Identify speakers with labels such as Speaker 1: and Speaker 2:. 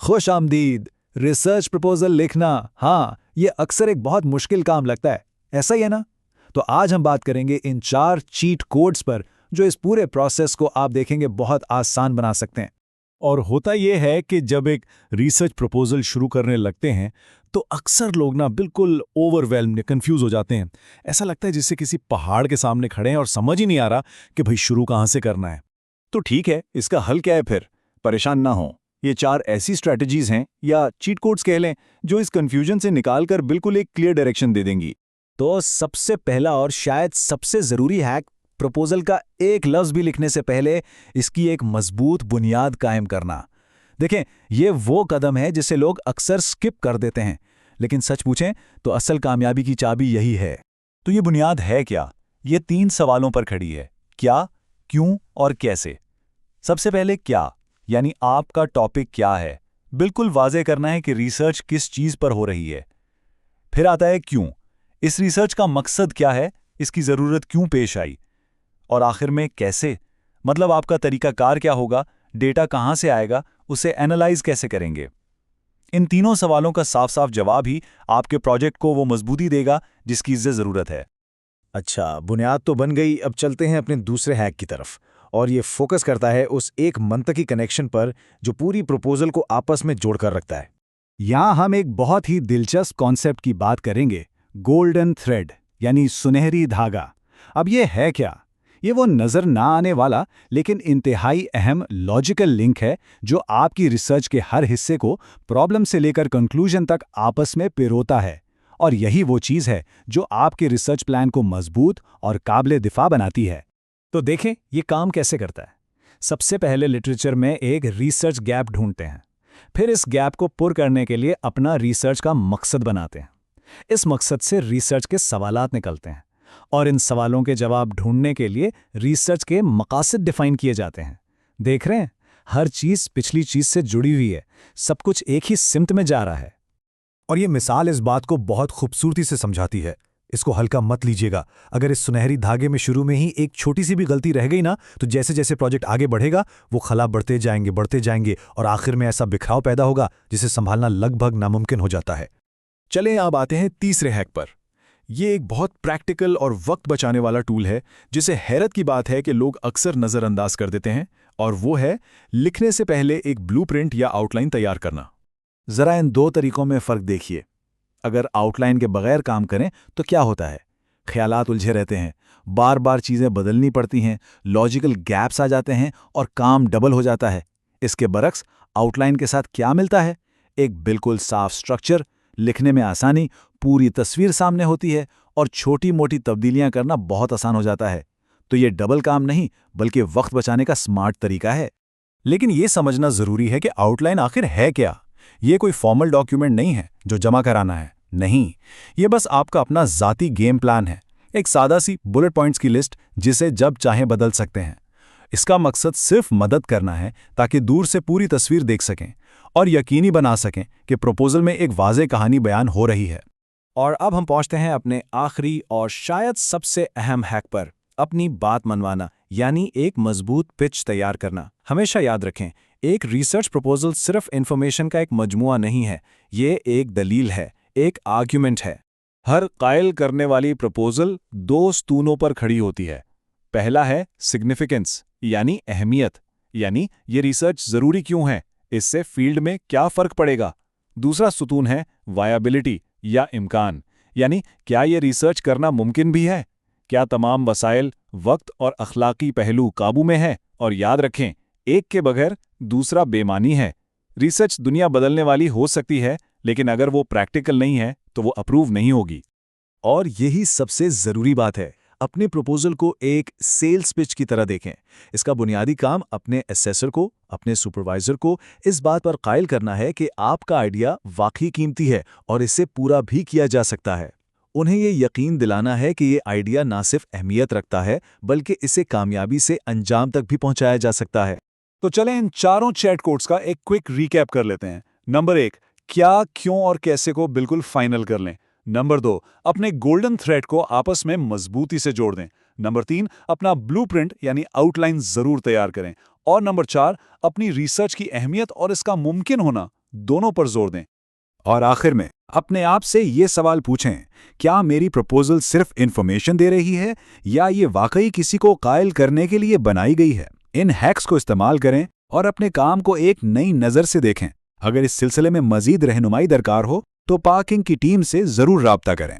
Speaker 1: खुश आमदीद। Research proposal लिखना, हाँ, ये अक्सर एक बहुत मुश्किल काम लगता है, ऐसा ही है ना? तो आज हम बात करेंगे इन 4 चीट कोड्स पर जो इस पूरे प्रोसेस को आप देखेंगे बहुत आसान बना सकते हैं।
Speaker 2: और होता यह है कि जब एक रिसर्च प्रपोजल शुरू करने लगते हैं तो अक्सर लोग ना बिल्कुल ओवरवेल्म्ड, कंफ्यूज हो जाते हैं। ऐसा लगता है जैसे किसी पहाड़ के सामने खड़े हैं और समझ ही नहीं आ रहा कि भाई शुरू कहाँ से करना है।
Speaker 3: तो ठीक है, इसका हल क्या है फिर? परेशान ना हो, ये 4 ऐसी स्ट्रैटेजीज हैं या चीट कोड्स कह लें जो इस कंफ्यूजन से निकालकर बिल्कुल एक क्लियर डायरेक्शन दे देंगी।
Speaker 1: तो सबसे पहला और शायद सबसे जरूरी हैक, प्रपोजल का एक लफ्ज भी लिखने से पहले इसकी एक मजबूत बुनियाद कायम करना। देखें, ये वो कदम है जिसे लोग अक्सर स्किप कर देते हैं, लेकिन सच पूछें तो असल कामयाबी की चाबी यही है।
Speaker 3: तो ये बुनियाद है क्या? ये 3 सवालों पर खड़ी है: क्या, क्यों और कैसे। सबसे पहले क्या, यानी आपका टॉपिक क्या है, बिल्कुल वाज़ेह करना है कि रिसर्च किस चीज़ पर हो रही है। फिर आता है क्यों, इस रिसर्च का मकसद क्या है, इसकी ज़रूरत क्यों पेश आई। और आखिर में कैसे, मतलब आपका तरीकाकार क्या होगा, डेटा कहाँ से आएगा, उसे एनालाइज कैसे करेंगे। इन तीनों सवालों का साफ साफ जवाब ही आपके प्रोजेक्ट को वो मजबूती देगा जिसकी इज्जत ज़रूरत है।
Speaker 4: अच्छा, बुनियाद तो बन गई। अब चलते हैं अपने दूसरे हैक की तरफ, और ये फोकस करता है उस एक मंतकी कनेक्शन पर जो पूरी प्रपोजल को आपस में जोड़कर रखता है।
Speaker 1: यहां हम एक बहुत ही दिलचस्प कॉन्सेप्ट की बात करेंगे, गोल्डन थ्रेड, यानी सुनहरी धागा। अब ये है क्या? ये वो नजर ना आने वाला लेकिन इंतहाई अहम लॉजिकल लिंक है जो आपकी रिसर्च के हर हिस्से को प्रॉब्लम से लेकर कंक्लूजन तक आपस में पिरोता है। और यही वो चीज है जो आपके रिसर्च प्लान को मजबूत और काबिले दिफा बनाती है। तो देखें ये काम कैसे करता है। सबसे पहले लिटरेचर में एक रिसर्च गैप ढूंढते हैं, फिर इस गैप को पुर करने के लिए अपना रिसर्च का मकसद बनाते हैं। इस मकसद से रिसर्च के सवालात निकलते हैं और इन सवालों के जवाब ढूंढने के लिए रिसर्च के मकासद डिफाइन किए जाते हैं। देख रहे हैं, हर चीज पिछली चीज से जुड़ी हुई है, सब कुछ एक ही सिमत में जा रहा है।
Speaker 2: और ये मिसाल इस बात को बहुत खूबसूरती से समझाती है। इसको हल्का मत लीजिएगा। अगर इस सुनहरी धागे में शुरू में ही एक छोटी सी भी गलती रह गई ना, तो जैसे जैसे प्रोजेक्ट आगे बढ़ेगा वो खला बढ़ते जाएंगे और आखिर में ऐसा बिखराव पैदा होगा जिसे संभालना लगभग नामुमकिन हो जाता है।
Speaker 3: चलें अब आते हैं तीसरे हैक पर। ये एक बहुत प्रैक्टिकल और वक्त बचाने वाला टूल है जिसे हैरत की बात है कि लोग अक्सर नज़रअंदाज कर देते हैं, और वो है लिखने से पहले एक ब्लूप्रिंट या आउटलाइन तैयार करना।
Speaker 1: जरा इन 2 तरीकों में फ़र्क देखिए। अगर आउटलाइन के बगैर काम करें तो क्या होता है? ख्यालात उलझे रहते हैं, बार बार चीज़ें बदलनी पड़ती हैं, लॉजिकल गैप्स आ जाते हैं और काम डबल हो जाता है। इसके बरक्स आउटलाइन के साथ क्या मिलता है? एक बिल्कुल साफ स्ट्रक्चर, लिखने में आसानी, पूरी तस्वीर सामने होती है और छोटी मोटी तब्दीलियां करना बहुत आसान हो जाता है। तो ये डबल काम नहीं बल्कि वक्त बचाने का स्मार्ट तरीका है।
Speaker 3: लेकिन ये समझना ज़रूरी है कि आउटलाइन आखिर है क्या। ये कोई फॉर्मल डॉक्यूमेंट नहीं है जो जमा कराना है, नहीं, ये बस आपका अपना ज़ाती गेम प्लान है, एक सादा सी बुलेट पॉइंट्स की लिस्ट जिसे जब चाहें बदल सकते हैं। इसका मकसद सिर्फ मदद करना है ताकि दूर से पूरी तस्वीर देख सकें और यकीनी बना सकें कि प्रपोजल में एक वाज़ेह कहानी बयान हो रही है।
Speaker 1: और अब हम पहुंचते हैं अपने आखिरी और शायद सबसे अहम हैक पर, अपनी बात मनवाना, यानी एक मजबूत पिच तैयार करना। हमेशा याद रखें, एक रिसर्च प्रपोजल सिर्फ इन्फॉर्मेशन का एक मजमुआ नहीं है, ये एक दलील है, एक आर्ग्यूमेंट है। हर कायल करने वाली प्रपोजल 2 स्तूनों पर खड़ी होती है। पहला है सिग्निफिकेंस, यानी अहमियत, यानी ये रिसर्च ज़रूरी क्यों है, इससे फील्ड में क्या फ़र्क पड़ेगा। दूसरा सुतून है वायबिलिटी या इम्कान, यानी क्या ये रिसर्च करना मुमकिन भी है, क्या तमाम वसाइल, वक्त और अखलाकी पहलू काबू में है। और याद रखें, एक के बगैर दूसरा बेमानी है। रिसर्च दुनिया बदलने वाली हो सकती है, लेकिन अगर वो प्रैक्टिकल नहीं है तो वो अप्रूव नहीं होगी। और यही सबसे ज़रूरी बात है, अपने प्रपोजल को एक सेल्स पिच की तरह देखें। इसका बुनियादी काम अपने असेसर को, अपने सुपरवाइजर को इस बात पर कायल करना है कि आपका आइडिया वाकई कीमती है और इसे पूरा भी किया जा सकता है। उन्हें ये यकीन दिलाना है कि ये आइडिया ना सिर्फ अहमियत रखता है बल्कि इसे कामयाबी से अंजाम तक भी पहुंचाया जा सकता है।
Speaker 3: तो चलें इन 4 चैट कोड्स का एक क्विक रिकैप कर लेते हैं। नंबर 1, क्या, क्यों और कैसे को बिल्कुल फाइनल कर लें। नंबर 2, अपने गोल्डन थ्रेड को आपस में मजबूती से जोड़ दें। नंबर 3, अपना ब्लूप्रिंट यानी आउटलाइन जरूर तैयार करें। और नंबर 4, अपनी रिसर्च की अहमियत और इसका मुमकिन होना दोनों पर जोर दें। और आखिर में अपने आप से ये सवाल पूछें, क्या मेरी प्रपोजल सिर्फ इन्फॉर्मेशन दे रही है या ये वाकई किसी को कायल करने के लिए बनाई गई है? इन हैक्स को इस्तेमाल करें और अपने काम को एक नई नज़र से देखें। अगर इस सिलसिले में मजीद रहनुमाई दरकार हो तो पार्किंग की टीम से ज़रूर राब्ता करें।